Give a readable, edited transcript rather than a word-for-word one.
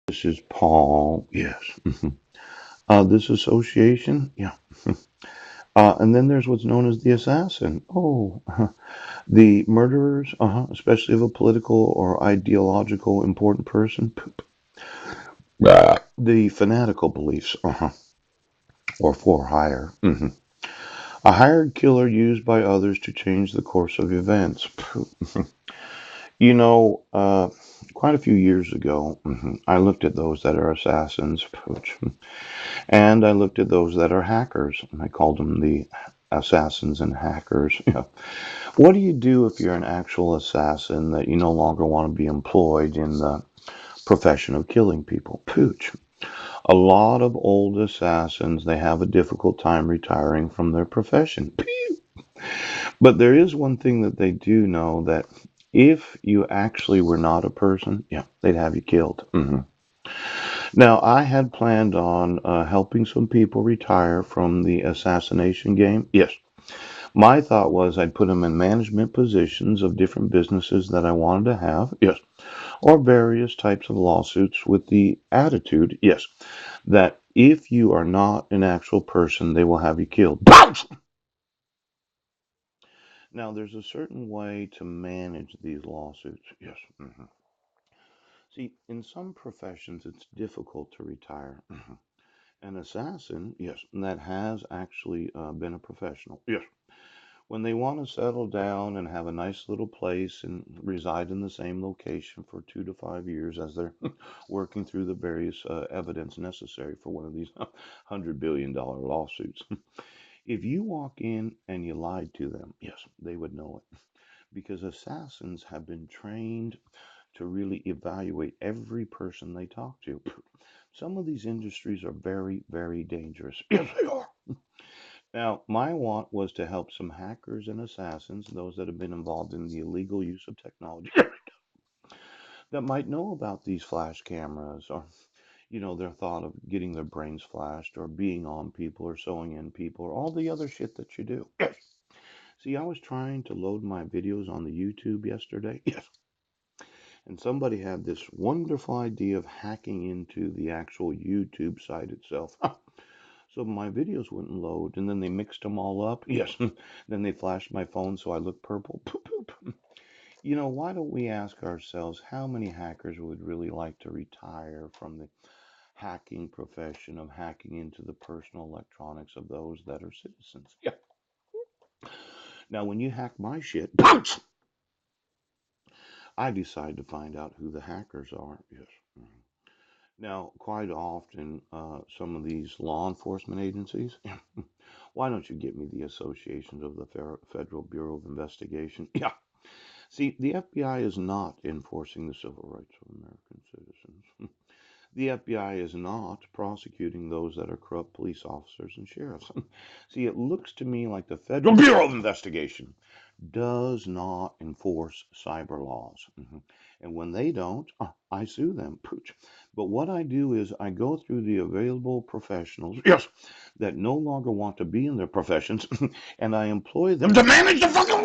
This is Paul. Yes. This association. Yeah. And then there's what's known as the assassin. Oh, the murderers. Especially of a political or ideological important person. Poop. The fanatical beliefs. Or for hire. A hired killer used by others to change the course of events. Poop. You know, quite a few years ago, I looked at those that are assassins. Pooch. And I looked at those that are hackers, and I called them the assassins and hackers. Yeah. What do you do if you're an actual assassin that you no longer want to be employed in the profession of killing people? Pooch. A lot of old assassins, they have a difficult time retiring from their profession. But there is one thing that they do know that if you actually were not a person, yeah, they'd have you killed. Now, I had planned on helping some people retire from the assassination game. Yes. My thought was I'd put them in management positions of different businesses that I wanted to have. Yes. Or various types of lawsuits with the attitude. Yes. That if you are not an actual person, they will have you killed. Now, there's a certain way to manage these lawsuits. Yes. See, in some professions, it's difficult to retire. An assassin, yes, that has actually been a professional. Yes. When they want to settle down and have a nice little place and reside in the same location for 2 to 5 years as they're working through the various evidence necessary for one of these $100 billion lawsuits. If you walk in and you lied to them, yes, they would know it because assassins have been trained to really evaluate every person they talk to. Some of these industries are very, very dangerous. Yes, they are. Now, my want was to help some hackers and assassins, those that have been involved in the illegal use of technology, that might know about these flash cameras or, their thought of getting their brains flashed or being on people or sewing in people or all the other shit that you do. Yes. See, I was trying to load my videos on the YouTube yesterday. Yes. And somebody had this wonderful idea of hacking into the actual YouTube site itself. So my videos wouldn't load, and then they mixed them all up. Yes. Then they flashed my phone so I look purple. Poop, poop. Why don't we ask ourselves how many hackers would really like to retire from the hacking profession of hacking into the personal electronics of those that are citizens? Yeah. Now, when you hack my shit, I decide to find out who the hackers are. Yes. Now, quite often, some of these law enforcement agencies, why don't you get me the associations of the Federal Bureau of Investigation? Yeah. See, the FBI is not enforcing the civil rights of American citizens. The FBI is not prosecuting those that are corrupt police officers and sheriffs. See, it looks to me like the Federal Bureau of Investigation does not enforce cyber laws. And when they don't, I sue them. Pooch. But what I do is I go through the available professionals, yes, that no longer want to be in their professions, and I employ them to manage the fucking